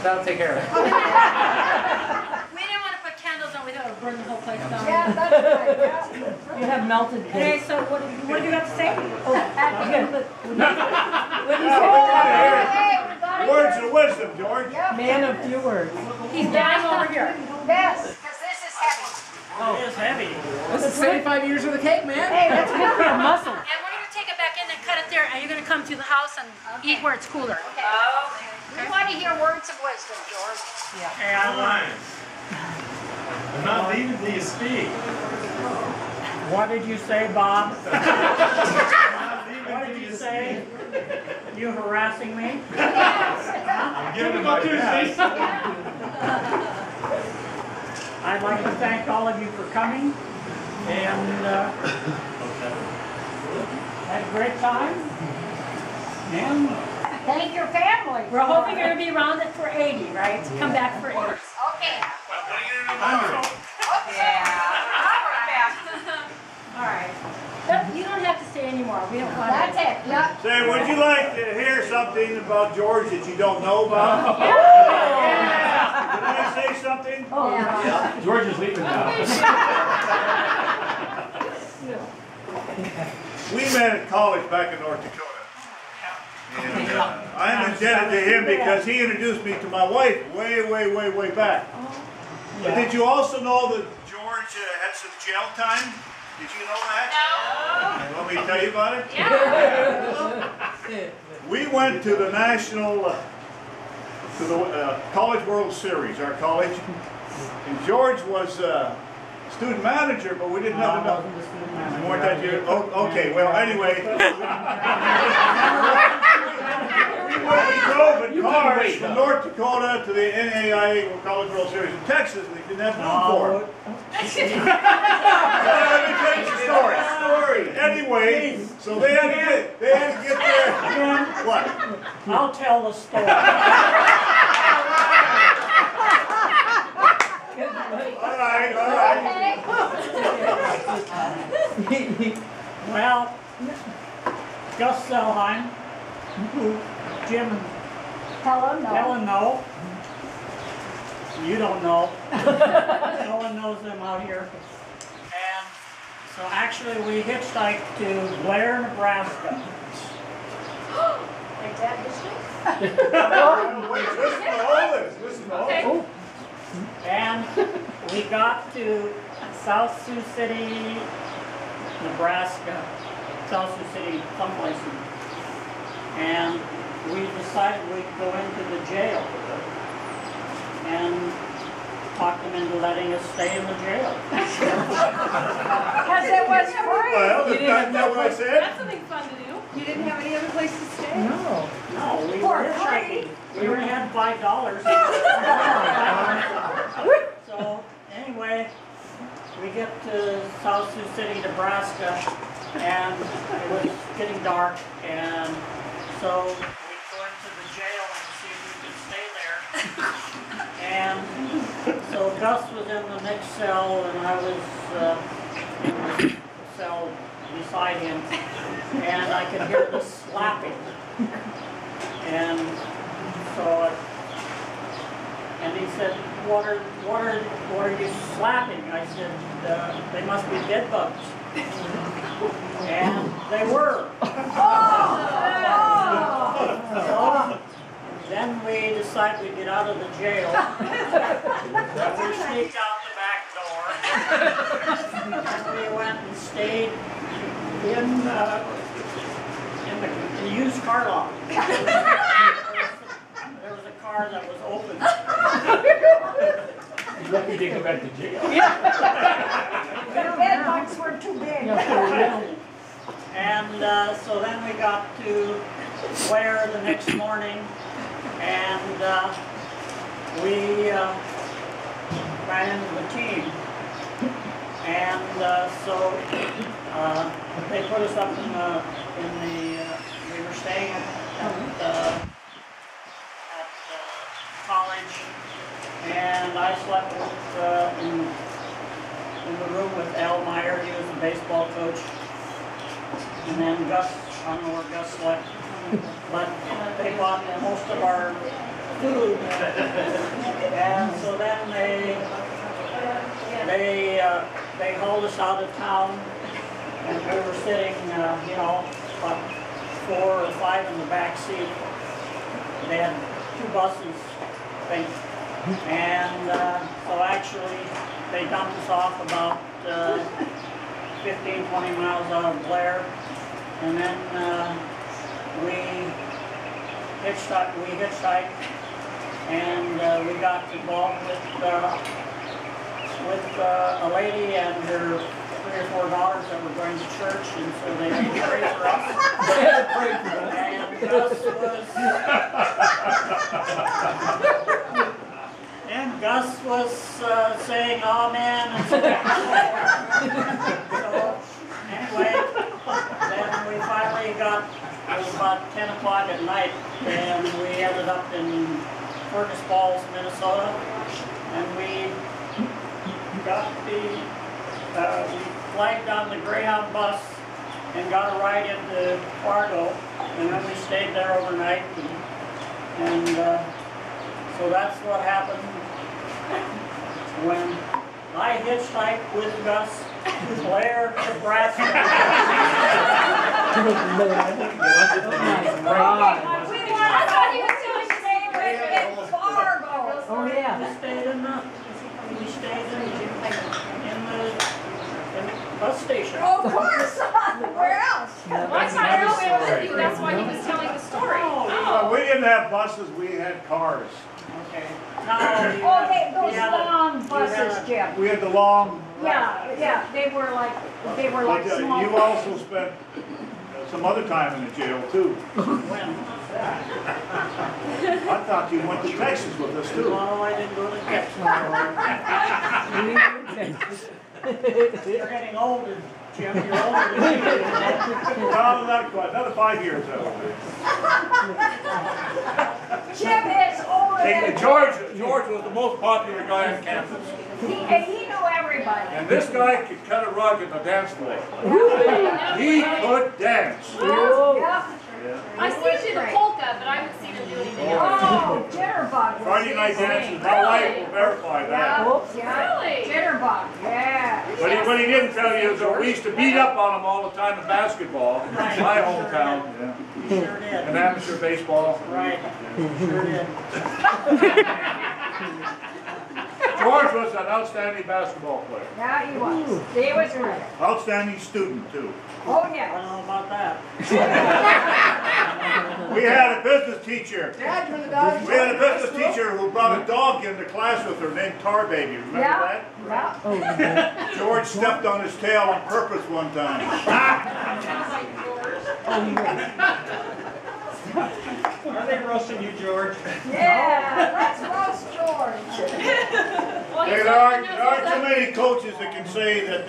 that'll take care of it. We didn't want to put candles on, we thought it would burn the whole place down. Yeah, that's right. Yeah. You have melted Okay, cake. so what have you got to say? Oh, okay. What do you say? Words of wisdom, George. Man of few words. He's dying over here. Yes, because this is heavy. Oh, it is heavy. This is 75 years of the cake, man. Hey, that's good for your muscle. And we're going to take it back in and cut it there, and you're going to come to the house and eat where it's cooler. Okay. We want to hear words of wisdom, George. I'm not leaving till you speak. What did you say, Bob? What did you say? You harassing me? I'm giving my best. I'd like to thank all of you for coming and had a great time. And Thank your family. We're hoping you're going to be around it for 80, right? Come back for 80. Okay. 100. All right. You don't have to say anymore. We don't want That's it. Yep. Say, would you like to hear something about George that you don't know about? Yeah. Did I say something? Oh, Yeah. George is leaving now. We met at college back in North Dakota. And I'm indebted to him because he introduced me to my wife way back. But did you also know that George had some jail time? Did you know that? No. Want me to tell you about it? Yeah. We went to the national, to the College World Series, our college. And George was student manager, but we didn't have enough. You weren't that year? Oh, okay, well, anyway. We drove in cars from North Dakota to the NAIA College World Series in Texas, and they didn't have room for it. Let me tell you the story. Anyway, so they had to get there. What? I'll tell the story. All right. Well, Gus Selheim, Jim Helen, no. Helen, no. You don't know. Helen knows them out here. And so actually we hitchhiked to Blair, Nebraska. Like that history? Wait, listen to all this. And we got to South Sioux City, Nebraska. South Sioux City, someplace. And we decided we'd go into the jail and talk them into letting us stay in the jail. Because it was free. Well, that's not what I said. That's something fun to do. You didn't have any other place to stay? No. No, we were hitchhiking. We only had $5. So anyway, we get to South Sioux City, Nebraska, and it was getting dark, and so we go into the jail and see if we could stay there. And so Gus was in the next cell, and I was in the cell beside him, and I could hear the slapping. And so, and he said, what are you slapping? I said, they must be bed bugs. And they were. So then we decided we'd get out of the jail. We sneaked out the back door. And we went and stayed in the used car lot. There was a car that was open. Lucky you didn't go back to jail. The bed bugs were too big. And so then we got to Blair the next morning, and we ran into the team. And so they put us up in the we were staying at college, and I slept in the room with Al Meyer. He was the baseball coach. And then Gus, I don't know where Gus slept, but they bought most of our food. And so then they hauled us out of town, and we were sitting, you know, about 4 or 5 in the back seat. They had 2 buses, I think. And so actually, they dumped us off about 15, 20 miles out of Blair. And then we hitchhiked, and we got involved with a lady and her 3 or 4 daughters that were going to church, and so they had to pray for us. And Gus was saying amen and so anyway, then we finally got, it was about 10 o'clock at night, and we ended up in Fergus Falls, Minnesota, and we got we flagged on the Greyhound bus and got a ride into Fargo, and then we stayed there overnight, and so that's what happened when I hitchhiked with Gus to Blair, Nebraska. I thought he was doing staying in Fargo. Oh, yeah. We stayed in the bus station. Oh, of course. Where else? Why not everywhere with you? That's why he was telling the story. Well, we didn't have buses, we had cars. Okay. Oh, those long buses, Jim. We had the long, Yeah, they were like but small. you also spent some other time in the jail too. When? I thought you went to Texas with us too. No, I didn't go to Texas. You're getting older, Jim. You're older than me. No, not quite. Another 5 years though. Jim is older than George was the most popular guy on campus. he knew everybody. And this guy could cut a rug in the dance floor. He could dance. Yeah. I've seen him do the polka, but I haven't seen him do anything else. Oh, Jitterbug. Friday night dances, my wife will verify that. Yeah. Really? Jitterbug, yeah. But what he didn't tell you is that we used to beat up on him all the time in basketball, in my hometown. Yeah. You sure did. And amateur baseball. Right. Sure did. George was an outstanding basketball player. Yeah, he was. He was great. Outstanding student too. Oh, I yeah. don't know about that. We had a business teacher. Dad, you're the dog. We had a business teacher who brought a dog into class with her named Tar Baby. Remember that? Yeah. George stepped on his tail on purpose one time. Are they roasting you, George? Yeah, let's roast George. Well, he's There are too many coaches that can say that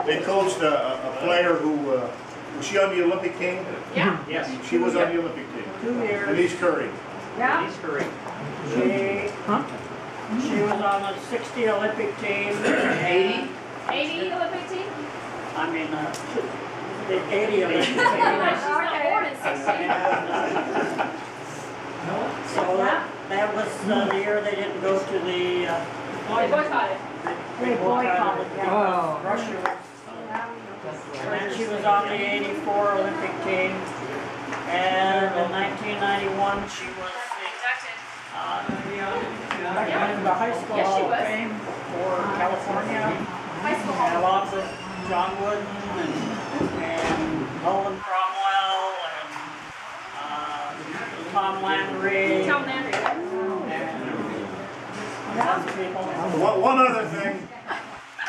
they coached a player who was she on the Olympic team? Yeah. Yes. She was on the Olympic team. 2 years. Denise Curry. Yeah. He's correct. She was on the 60 Olympic team. 80 Olympic team? I mean, the 80 Olympic team. She's not born in 16. So that was the year they didn't go to the They boycotted. They boycotted, yeah. Russia was. And she was on the 84 Olympic team. And in 1991 she was recommended to the High School Yes, she Hall of was. Fame for California. High school. And along with John Wooden and Nolan Cromwell and Tom Landry. Tom Landry. Lots of people. One other thing,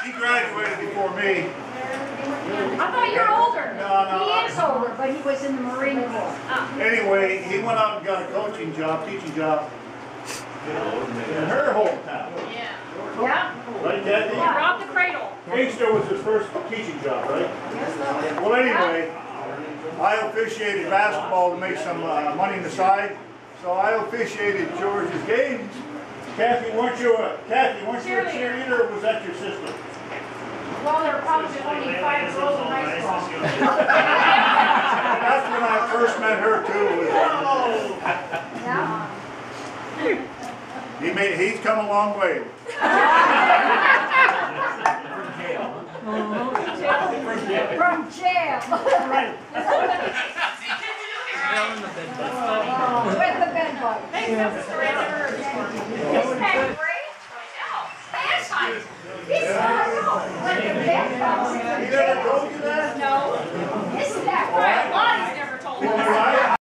he graduated before me. I thought you were older. No, He is older, but he was in the Marine Corps. Anyway, he went out and got a coaching job, teaching job in her hometown. Yeah. Yeah. Right, Kathy? Rob the cradle. Inkster was his first teaching job, right? Well, anyway, I officiated basketball to make some money on the side, so I officiated George's games. Kathy, weren't you a cheerleader, or was that your sister? Well, there are probably only 5 girls in high school. That's when I first met her too. Yeah. He's come a long way. From jail. Right. With the bed bug. Thanks, that's a story I've never heard before. Isn't that great? Last time. He's not, no. When the bed bugs. He never told you